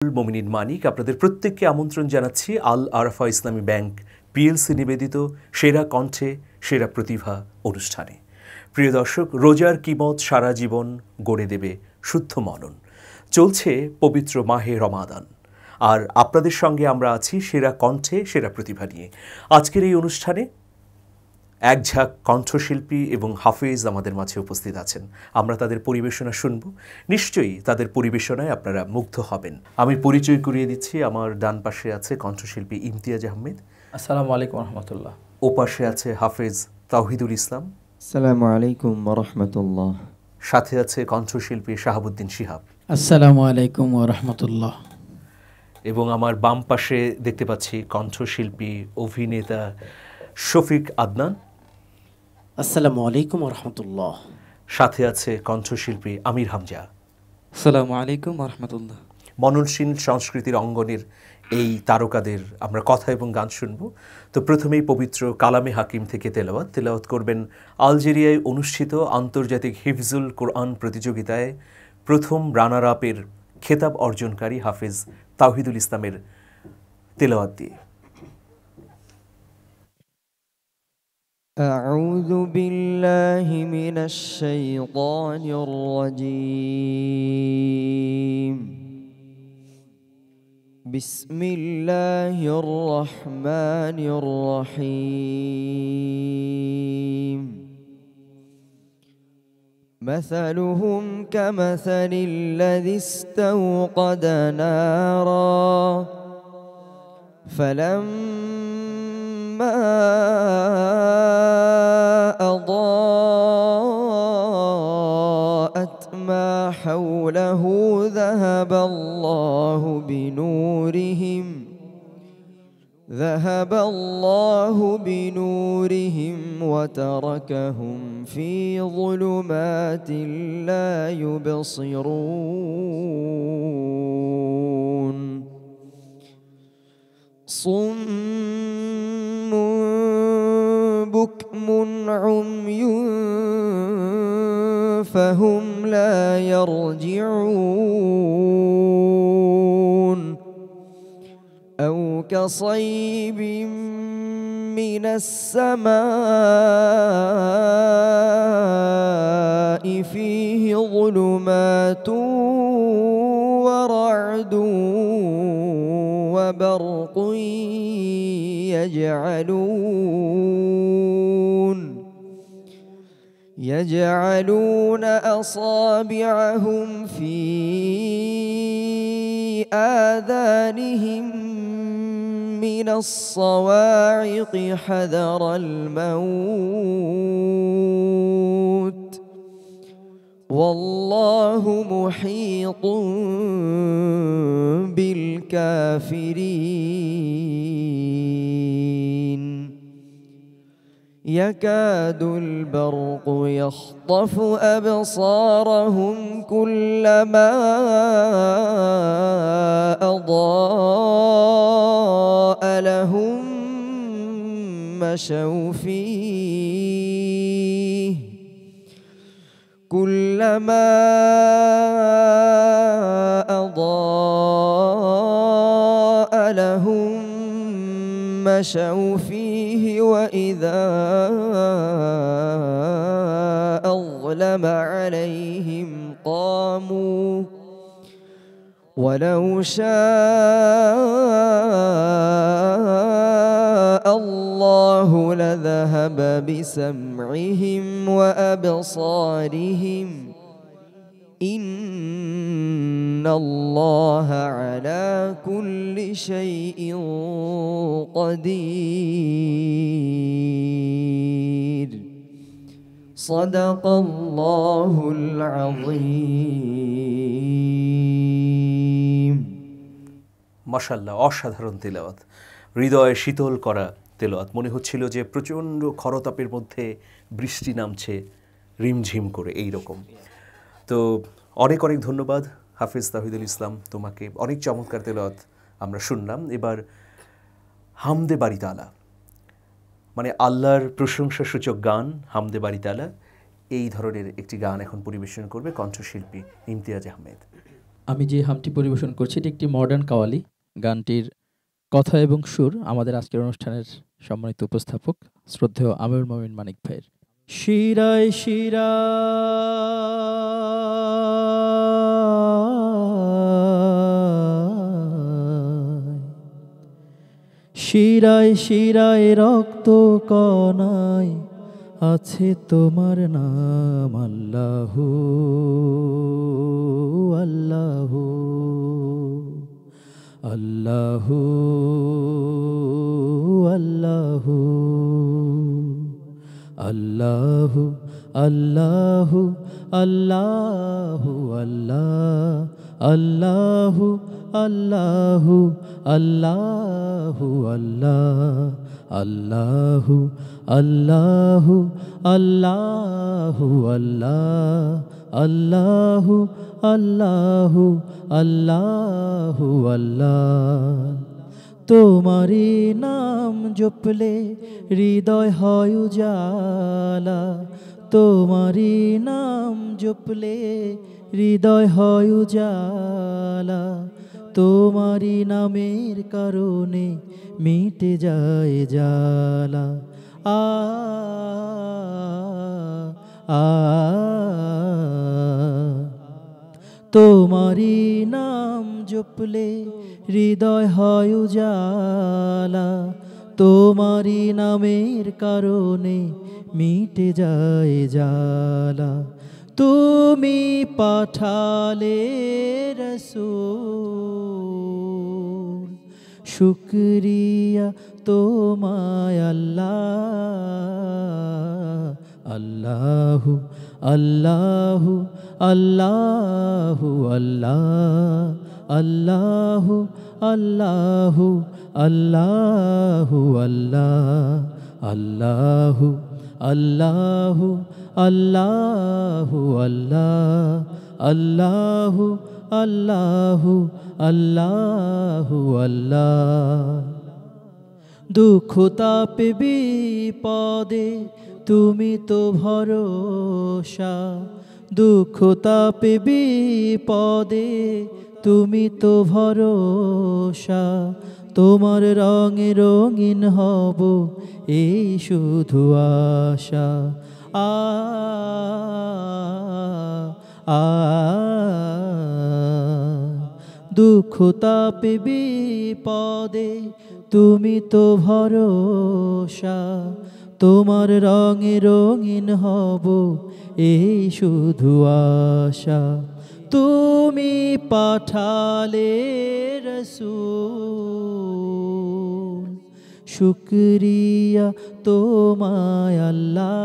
মোমিনিন মানিক আপনাদের প্রত্যেককে আমন্ত্রণ জানাচ্ছি আল আরাফা ইসলামী ব্যাংক পিএলসি নিবেদিত সেরা কণ্ঠে সেরা প্রতিভা অনুষ্ঠানে। প্রিয় দর্শক, রোজার কিমত সারা জীবন গড়ে দেবে শুদ্ধ মনন। চলছে পবিত্র মাহে রমাদান, আর আপনাদের সঙ্গে আমরা আছি সেরা কণ্ঠে সেরা প্রতিভা নিয়ে। আজকের এই অনুষ্ঠানে এক ঝাঁক কণ্ঠশিল্পী এবং হাফেজ আমাদের মাঝে উপস্থিত আছেন। আমরা তাদের পরিবেশনা শুনব, নিশ্চয়ই তাদের পরিবেশনায় আপনারা মুগ্ধ হবেন। আমি পরিচয় করিয়ে দিচ্ছি, আমার ডান পাশে আছে কণ্ঠশিল্পী ইমতিয়াজ আহমেদ। আসসালামু আলাইকুম রহমতুল্লাহ। ওপাশে আছে হাফেজ তাওহিদুল ইসলাম। আসসালামু আলাইকুম রহমতুল্লাহ। সাথে আছে কণ্ঠশিল্পী শাহাবুদ্দিন শিহাব। আসসালামু আলাইকুম রহমতুল্লাহ। এবং আমার বাম পাশে দেখতে পাচ্ছি কণ্ঠশিল্পী অভিনেতা শফিক আদনান। আসসালামু আলাইকুম রহমতুল্লাহ। সাথে আছে কণ্ঠশিল্পী আমির হামজা। আসসালামু আলাইকুম রহমতুল্লাহ। মননশীল সংস্কৃতির অঙ্গনের এই তারকাদের আমরা কথা এবং গান শুনব। তো প্রথমেই পবিত্র কালামে হাকিম থেকে তেলাওয়াত করবেন আলজেরিয়ায় অনুষ্ঠিত আন্তর্জাতিক হিফজুল কোরআন প্রতিযোগিতায় প্রথম রানার আপের খেতাব অর্জনকারী হাফেজ তাওহিদুল ইসলামের তেলাওয়াত দিয়ে। أعوذ بالله من الشيطان الرجيم. بسم الله الرحمن الرحيم. مثلهم كمثل الذي استوقد نارا فلما أضاءت ما حوله ذهب الله بنورهم وتركهم في ظلمات لا يبصرون. صم بكم عمي فهم لا يرجعون. أو كصيب من السماء فيه ظلمات ورعد وبرق يجعلون أصابعهم في آذانهم من الصواعق حذر الموت والله محيط بالكافرين. يكاد البرق يخطف أبصارهم كلما أضاء لهم مشوا فيه كلما أضاء لهم مشوا فيه وإذا أظلم عليهم قاموا ولو شاء الله لذهب بسمعهم وأبصارهم إن الله على كل شيء قدير. صدق الله العظيم. মাশাআল্লাহ, অসাধারণ তেলাওয়াত, হৃদয় শীতল করা তেলাওয়াত। মনে হচ্ছিল যে প্রচণ্ড খরতাপের মধ্যে বৃষ্টি নামছে রিমঝিম করে, এই রকম। তো অনেক অনেক ধন্যবাদ হাফেজ তাওহিদুল ইসলাম, তোমাকে। অনেক চমৎকার তেলাওয়াত আমরা শুনলাম। এবার হামদে বারি তাআলা, মানে আল্লাহর প্রশংসাসূচক গান হামদে বারি তাআলা, এই ধরনের একটি গান এখন পরিবেশন করবে কণ্ঠশিল্পী ইমতিয়াজ আহমেদ। আমি যে হামটি পরিবেশন করছি এটি একটি মডার্ন কাওয়ালি। গানটির কথা এবং সুর আমাদের আজকের অনুষ্ঠানের সম্মানিত উপস্থাপক শ্রদ্ধেয় আমিরুল মোমিন মানিক ভাইয়ের। শিরায় শিরায় শিরায় রক্ত কণায় আছে তোমার নাম আল্লাহু আল্লাহু আল্লাহু আল্লাহু আল্লাহু আল্লাহু আল্লাহু আল্লাহু আল্লাহু আল্লাহু আল্লাহু আল্লাহু আল্লাহু আল্লাহু আল্লাহু আল্লাহু আল্লাহ। তোমারি নাম জপলে হৃদয় হয় উজালা, তোমারি নাম জপলে হৃদয় হয় উজালা, তোমারি নামের কারণে মিটে যায় জ্বালা। আ আ তোমারি নাম জপলে হৃদয় হয় উজালা, তোমারি নামের কারণে মিটে যায় জ্বালা। তুমি পাঠালে রাসূল, শুকরিয়া তোমায় আল্লাহ। আল্লাহু আল্লাহু আল্লাহু আল্লাহু আল্লাহু আল্লাহু আল্লাহু আল্লাহু আল্লাহু আল্লাহু আল্লাহু আল্লাহু আল্লাহ। দুঃখ তাপে বিপদে তুমি তো ভরসা, দুঃখ তাপে বিপদে তুমি তো ভরসা, তোমার রঙে রঙিন হব এই শুধু আশা। আ আ দুঃখ তাপে বিপদে তুমি তো ভরসা, তোমার রঙে রঙিন হব এই শুধু আশা। তুমি পাঠালে রাসূল, শুকরিয়া তোমায় আল্লাহ।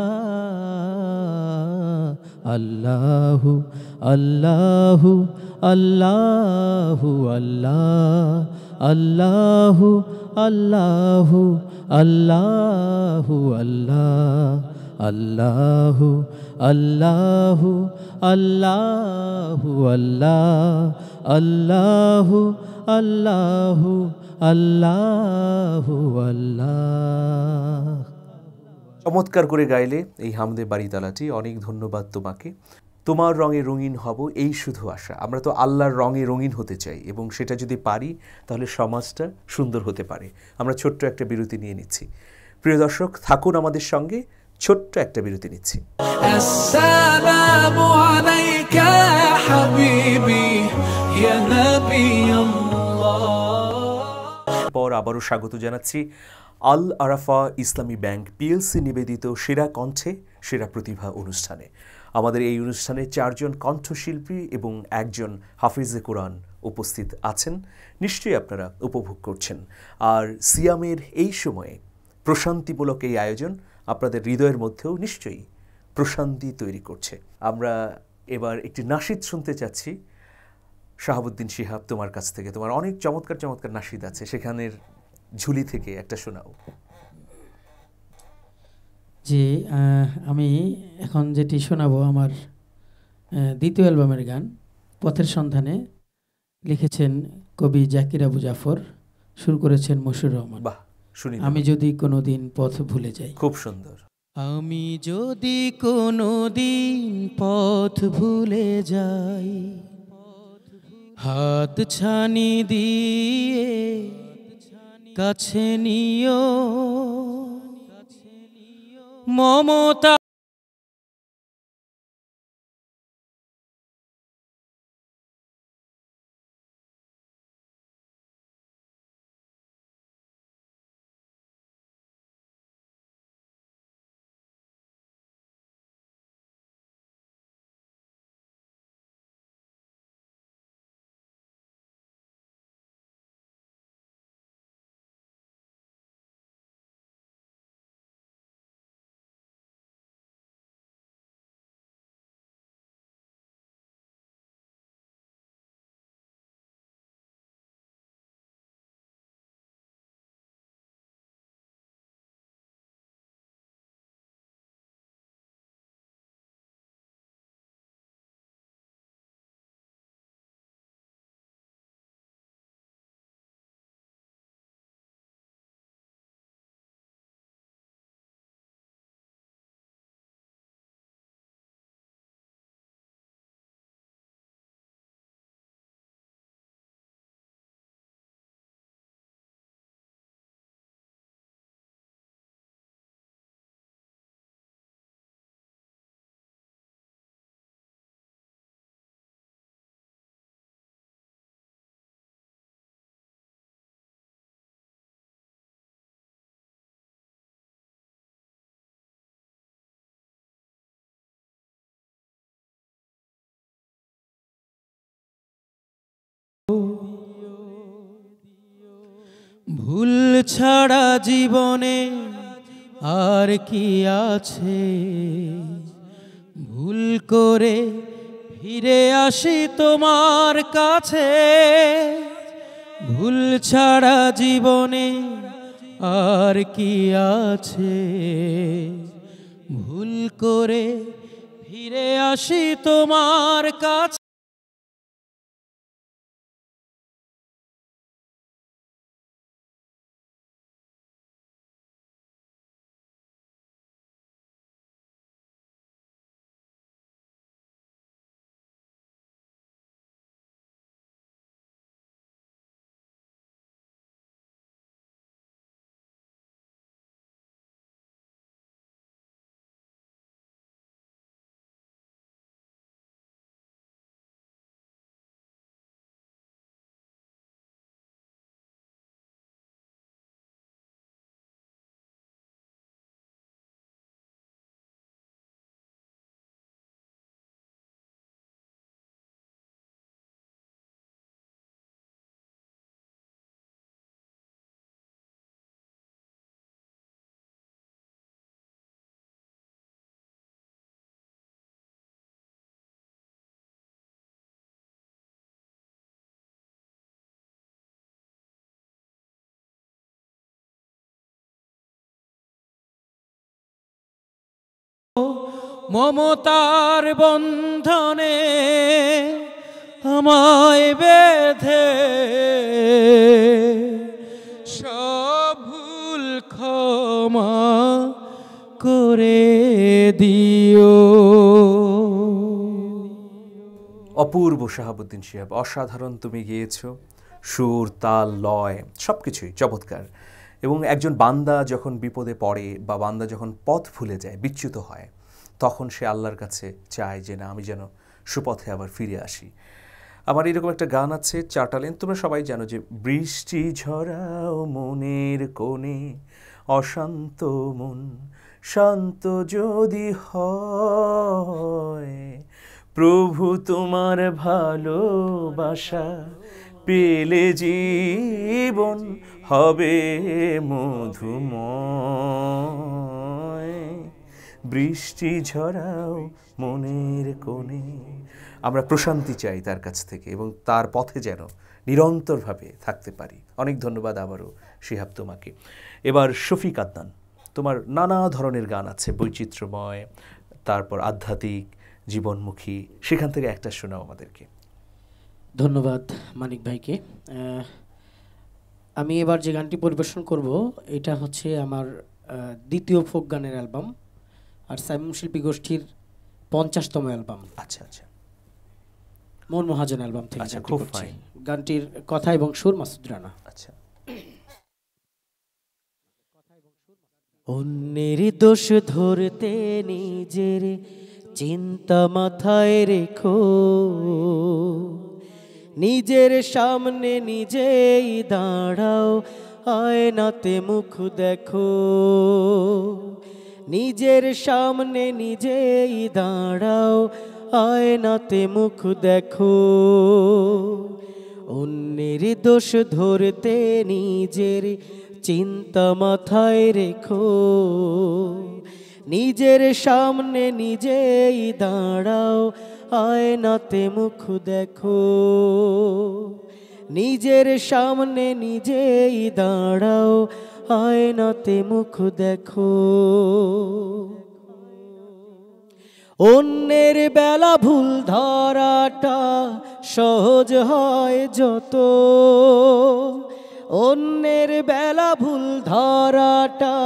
আল্লাহু আল্লাহু আল্লাহু আল্লাহু আল্লাহু আল্লাহু আল্লাহু আল্লাহু আল্লাহু আল্লাহু আল্লাহু আল্লাহু আল্লাহ। চমৎকার করে গাইলে এই হামদে বাড়িতালাটি। অনেক ধন্যবাদ তোমাকে। তোমার রঙে রঙিন হব এই শুধু আশা। আমরা তো আল্লাহর রঙে রঙিন হতে চাই এবং সেটা যদি পারি তাহলে সমাজটা সুন্দর হতে পারে। আমরা ছোট্ট একটা বিরতি নিয়ে নিচ্ছি। প্রিয় দর্শক, থাকুন আমাদের সঙ্গে। ছোট্ট একটা বিরতি নিচ্ছি। আসসালামু আলাইকা ইয়া হাবিবি ইয়া নাবিয়াল্লাহ। পর আবারও স্বাগত জানাচ্ছি আল আরাফা ইসলামী ব্যাংক পিএলসি নিবেদিত সেরা কণ্ঠে সেরা প্রতিভা অনুষ্ঠানে। আমাদের এই অনুষ্ঠানে 4 জন কণ্ঠশিল্পী এবং 1 জন হাফিজে কোরআন উপস্থিত আছেন। নিশ্চয়ই আপনারা উপভোগ করছেন। আর সিয়ামের এই সময়ে প্রশান্তিমূলক এই আয়োজন আপনাদের হৃদয়ের মধ্যেও নিশ্চয়ই প্রশান্তি তৈরি করছে। আমরা এবার একটি নাশিদ শুনতে চাচ্ছি। শাহাবুদ্দিন শিহাব, তোমার কাছ থেকে তোমার অনেক চমৎকার চমৎকার নাশিদ আছে, সেখানের ঝুলি থেকে একটা শোনাও। জি, আমি এখন যেটি শোনাবো আমার দ্বিতীয় অ্যালবামের গান পথের সন্ধানে। লিখেছেন কবি জাকির আবু জাফর, সুর করেছেন মশিউর রহমান। বাহ, শুনি। আমি যদি কোনোদিন পথ ভুলে যাই। খুব সুন্দর। আমি যদি কোনোদিন পথ ভুলে যাই, হাত ছানি দিয়ে কাছে নিও মমতা ভুল ছাড়া জীবনে আর কি আছে ভুল করে ফিরে আসি তোমার কাছে ভুল ছাড়া জীবনে আর কি আছে ভুল করে ফিরে আসি তোমার কাছে মমতার বন্ধনে আমায় বেঁধে সব ভুল ক্ষমা করে দিও। অপূর্ব শাহাবুদ্দিন শিহাব, অসাধারণ তুমি গেয়েছো। সুর, তাল, লয় সব কিছুই চমৎকার। এবং একজন বান্দা যখন বিপদে পড়ে বা বান্দা যখন পথ ভুলে যায়, বিচ্যুত হয়, তখন সে আল্লাহর কাছে চায় যে না, আমি যেন সুপথে আবার ফিরে আসি। আমার এরকম একটা গান আছে, চারটা লাইন, তোমরা সবাই জানো যে বৃষ্টি ঝরাও মনের কোণে, অশান্ত মন শান্ত যদি হয়, প্রভু তোমার ভালোবাসা পেলে জীবন হবে মধুময়। বৃষ্টি ঝরাও মনের কোণে। আমরা প্রশান্তি চাই তার কাছ থেকে এবং তার পথে যেন নিরন্তরভাবে থাকতে পারি। অনেক ধন্যবাদ আবারও শিহাব তোমাকে। এবার শফিক আদনান, তোমার নানা ধরনের গান আছে, বৈচিত্র্যময়, তারপর আধ্যাত্মিক, জীবনমুখী, সেখান থেকে একটা শোনাও আমাদেরকে। ধন্যবাদ মানিক ভাইকে। আমি এবার যে গানটি পরিবেশন করব এটা হচ্ছে আমার দ্বিতীয় ফোক গানের অ্যালবাম, আর সাইমন শিল্পী গোষ্ঠীর 50তম অ্যালবাম। আচ্ছা আচ্ছা। মন মহাজন অ্যালবাম থেকে আচ্ছা, গানটি খুব করছি। fine। গানটির কথা এবং সুর মাসুদ রানা। আচ্ছা, অন্যের দোষ ধরতে নিজের চিন্তা মাথায় রেখো, নিজের সামনে নিজেই দাঁড়াও, আয়নাতে মুখ দেখো, নিজের সামনে নিজেই দাঁড়াও, আয়নাতে মুখ দেখো। অন্যের দোষ ধরতে নিজের চিন্তা মাথায় রেখো, নিজের সামনে নিজেই দাঁড়াও, আয়নাতে মুখ দেখো, নিজের সামনে নিজেই দাঁড়াও, আয়নাতে মুখ দেখো। অন্যের বেলা ভুল ধরাটা সহজ হয় যত, অন্যের বেলা ভুল ধরাটা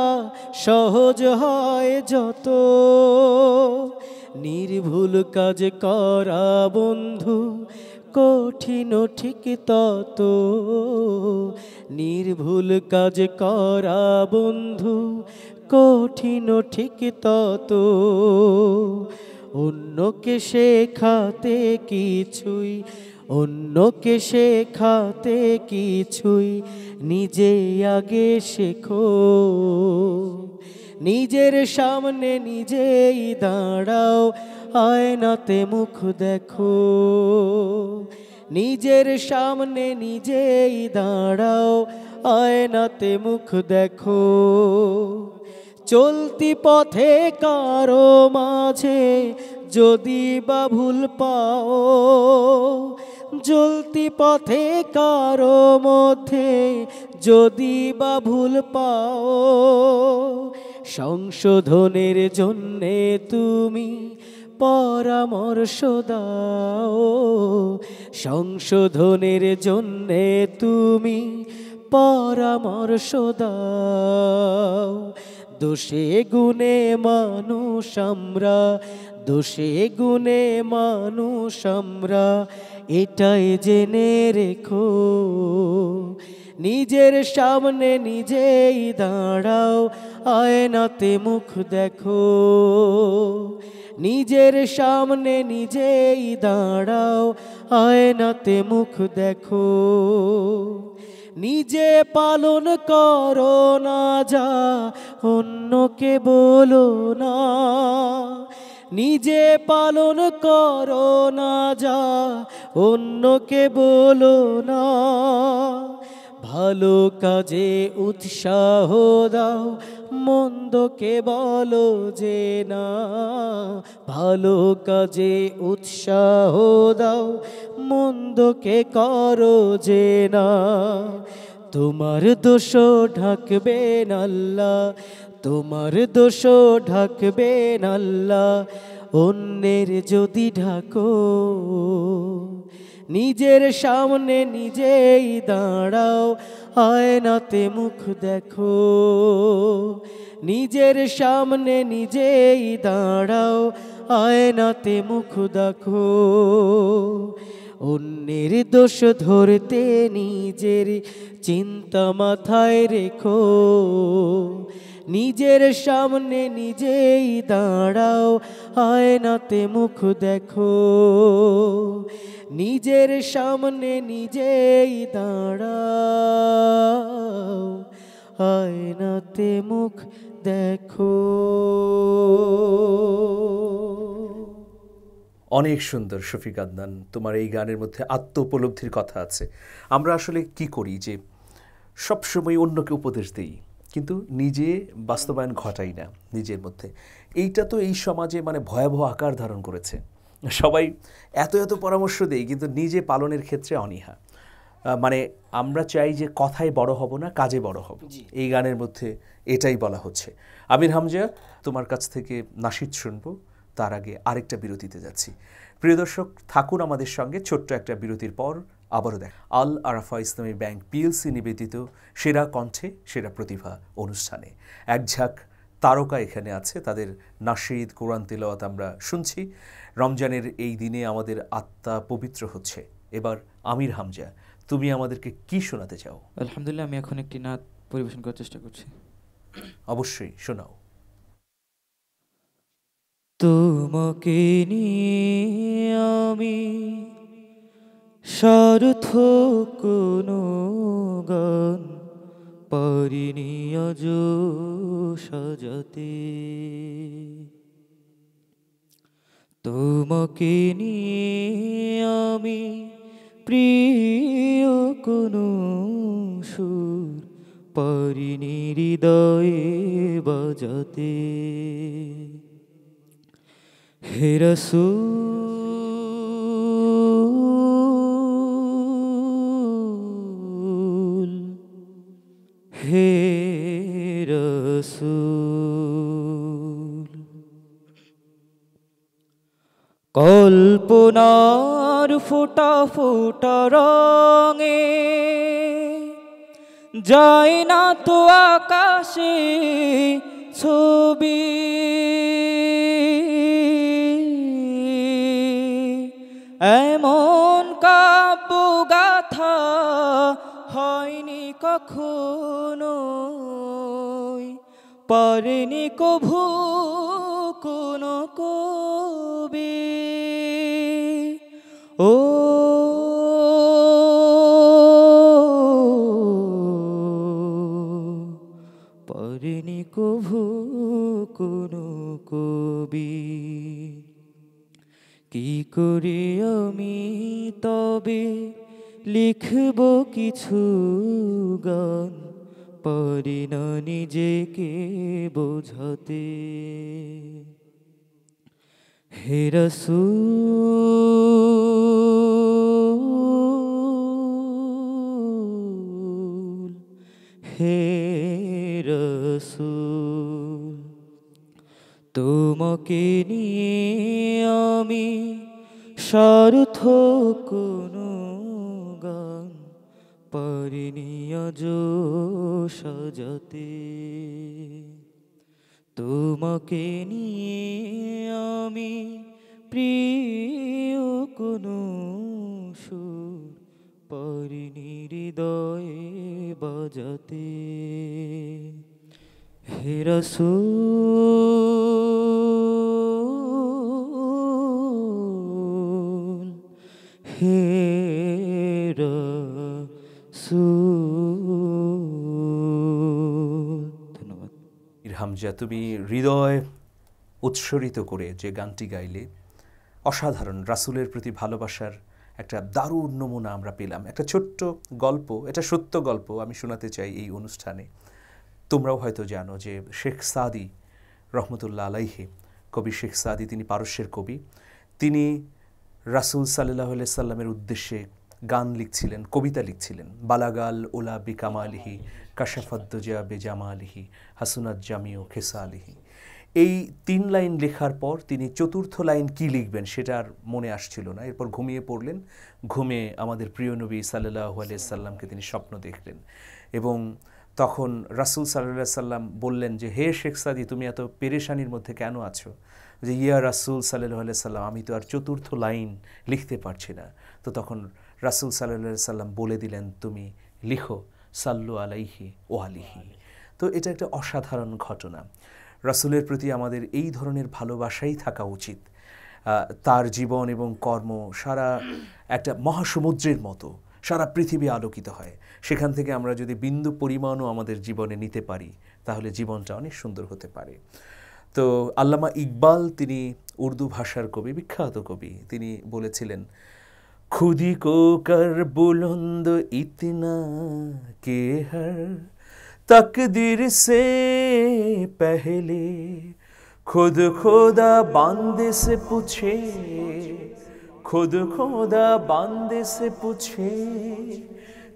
সহজ হয় যত, নির্ভুল কাজ করা বন্ধু কঠিন ঠিক তত, নির্ভুল কাজ করা বন্ধু কঠিন ঠিক তত। অন্যকে শেখাতে কিছুই, অন্যকে শেখাতে কিছুই নিজে আগে শেখো, নিজের সামনে নিজেই দাঁড়াও, আয়নাতে মুখ দেখো, নিজের সামনে নিজেই দাঁড়াও, আয়নাতে মুখ দেখো। চলতি পথে কারো মাঝে যদি বা ভুল পাও, চলতি পথে কারো মধ্যে যদি বা ভুল পাও, সংশোধনের জন্যে তুমি পরামর্শ দাও, সংশোধনের জন্যে তুমি পরামর্শ দাও। দোষে গুণে মানুষ আমরা, দোষে গুণে মানুষ আমরা, এটাই জেনে রেখো, নিজের সামনে নিজেই দাঁড়াও, আয়নাতে মুখ দেখো, নিজের সামনে নিজেই দাঁড়াও, আয়নাতে মুখ দেখো। নিজে পালন করো না যা অন্যকে বলো না, নিজে পালন করো না যা অন্যকে বলো না, ভালো কাজে উৎসাহ দাও, মন্দকে বলো যে না, ভালো কাজে উৎসাহ দাও, মন্দকে করো যে না। তোমার দোষ ঢাকবেন আল্লাহ, তোমার দোষ ঢাকবেন আল্লাহ, অন্যের যদি ঢাকো, নিজের সামনে নিজেই দাঁড়াও, আয়নাতে মুখ দেখো, নিজের সামনে নিজেই দাঁড়াও, আয়নাতে মুখ দেখো। অন্যের দোষ ধরতে নিজের চিন্তা মাথায় রেখো, নিজের সামনে নিজেই দাঁড়াও, আয়নাতে মুখ দেখো, নিজের সামনে নিজেই দাঁড়াও, আয়নাতে মুখ দেখো। অনেক সুন্দর শফিক আদনান, তোমার এই গানের মধ্যে আত্ম উপলব্ধির কথা আছে। আমরা আসলে কি করি যে সবসময় অন্যকে উপদেশ দিই, কিন্তু নিজে বাস্তবায়ন ঘটাই না নিজের মধ্যে। এইটা তো এই সমাজে মানে ভয়াবহ আকার ধারণ করেছে। সবাই এত এত পরামর্শ দেই, কিন্তু নিজে পালনের ক্ষেত্রে অনীহা। মানে আমরা চাই যে কথায় বড় হব না, কাজে বড় হব। এই গানের মধ্যে এটাই বলা হচ্ছে। আমির হামজা, তোমার কাছ থেকে নাশিদ শুনবো, তার আগে আরেকটা বিরতিতে যাচ্ছি। প্রিয় দর্শক, থাকুন আমাদের সঙ্গে। ছোট্ট একটা বিরতির পর আবারও দেখ আল আরাফা ইসলামী ব্যাংক পিএলসি নিবেদিত সেরা কণ্ঠে সেরা প্রতিভা অনুষ্ঠানে এক ঝাঁক তারকা এখানে আছে, তাদের নাশিদ কোরআন তিলাওয়াত আমরা শুনছি। রমজানের এই দিনে আমাদের আত্মা পবিত্র হচ্ছে। এবার আমির হামজা, তুমি আমাদেরকে কি শোনাতে চাও? আলহামদুলিল্লাহ, আমি এখন একটি নাত পরিবেশন করার চেষ্টা করছি। অবশ্যই শোনাও। তোমাকে নিয়ে আমি সার্থক কোনো গান পারিনি আজ সাজাতে, তোমাকে নিয়ে আমি প্রিয় কোনো সুর পারিনি হৃদয়ে বাজাতে। হে রাসূল, হে রাসূল, কল্পনার ফোঁটা ফোঁটা রঙে যায় না তো আকাশে ছবি, এমন কাব্য গাথা হয়নি কখনো, পারেনি কভু কোনো কবি। ও পারেনি কভু কোনো কবি। কি করে আমি তবে লিখব কিছু গান, পারি না নিজেকে বোঝাতে। হে রাসূল, হে রাসূল, তোমাকে নিয়ে আমি সার্থক কোনো গান পারিনি আজ সাজাতে। তোমাকে নিয়ে আমি প্রিয় কোনো সুর পারিনি হৃদয়ে বাজাতে। হে রাসূল, হে রাসূল। ধন্যবাদ। হামজা, তুমি হৃদয় উৎসরিত করে যে গানটি গাইলে, অসাধারণ। রাসূলের প্রতি ভালোবাসার একটা দারুণ নমুনা আমরা পেলাম। একটা ছোট্ট গল্প, এটা সত্য গল্প আমি শোনাতে চাই এই অনুষ্ঠানে। তোমরাও হয়তো জানো যে শেখ সাদি রহমতুল্লাহ আলাইহি, কবি শেখ সাদি, তিনি পারস্যের কবি। তিনি রাসূল সাল্লাল্লাহু আলাইহি সাল্লামের উদ্দেশ্যে গান লিখছিলেন, কবিতা লিখছিলেন। বালাগাল ওলা বিকামালিহি কাশাফাদ্দুজা বেজামালিহি হাসুনাত জামিউ খেসালিহি। এই 3 লাইন লেখার পর তিনি চতুর্থ লাইন কি লিখবেন সেটা আর মনে আসছিল না। এরপর ঘুমিয়ে পড়লেন। ঘুমে আমাদের প্রিয় নবী সাল্লাল্লাহু আলাইহি সাল্লামকে তিনি স্বপ্ন দেখলেন এবং তখন রাসূল সাল্লাল্লাহু আলাইহি সাল্লাম বললেন যে, হে শেখ সাদি, তুমি এত পেরেশানির মধ্যে কেন আছো? যে ইয়া রাসূল সাল্লাল্লাহু আলাইহি সাল্লাম, আমি তো আর চতুর্থ লাইন লিখতে পারছি না। তো তখন রাসূল সাল্লাল্লাহু আলাইহি সাল্লাম বলে দিলেন, তুমি লিখো সাল্লু আলাইহি ও আলিহি। তো এটা একটা অসাধারণ ঘটনা। রাসূলের প্রতি আমাদের এই ধরনের ভালোবাসাই থাকা উচিত। তার জীবন এবং কর্ম সারা একটা মহাসমুদ্রের মতো, সারা পৃথিবী আলোকিত হয়। সেখান থেকে আমরা যদি বিন্দু পরিমাণও আমাদের জীবনে নিতে পারি, তাহলে জীবনটা অনেক সুন্দর হতে পারে। তো আল্লামা ইকবাল, তিনি উর্দু ভাষার কবি, বিখ্যাত কবি, তিনি বলেছিলেন, খুদি কো কর বুলন্দ ইতনা কে হর तकदीर से पहले खुद खुदा बांदे से पूछे, खुद खुदा बांदे से पूछे,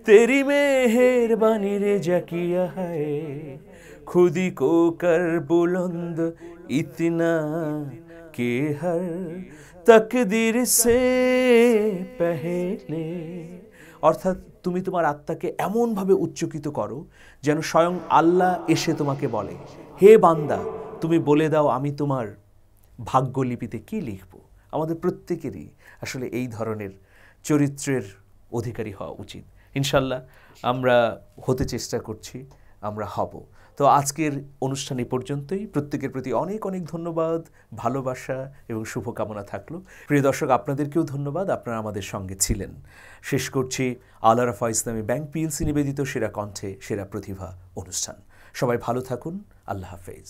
तेरी मेहरबानी रे जा किया है, खुदी को कर बुलंद इतना के हर तकदीर से पहले। অর্থাৎ তুমি তোমার আত্মাকে এমনভাবে উচ্চকিত করো যেন স্বয়ং আল্লাহ এসে তোমাকে বলে, হে বান্দা, তুমি বলে দাও আমি তোমার ভাগ্যলিপিতে কি লিখব। আমাদের প্রত্যেকেরই আসলে এই ধরনের চরিত্রের অধিকারী হওয়া উচিত। ইনশাল্লাহ আমরা হতে চেষ্টা করছি, আমরা হব। তো আজকের অনুষ্ঠান এই পর্যন্তই। প্রত্যেকের প্রতি অনেক অনেক ধন্যবাদ, ভালোবাসা এবং শুভকামনা থাকলো। প্রিয় দর্শক, আপনাদেরকেও ধন্যবাদ, আপনারা আমাদের সঙ্গে ছিলেন। শেষ করছি আল আরাফা ইসলামী ব্যাংক পিএলসি নিবেদিত সেরা কণ্ঠে সেরা প্রতিভা অনুষ্ঠান। সবাই ভালো থাকুন। আল্লাহ হাফেজ।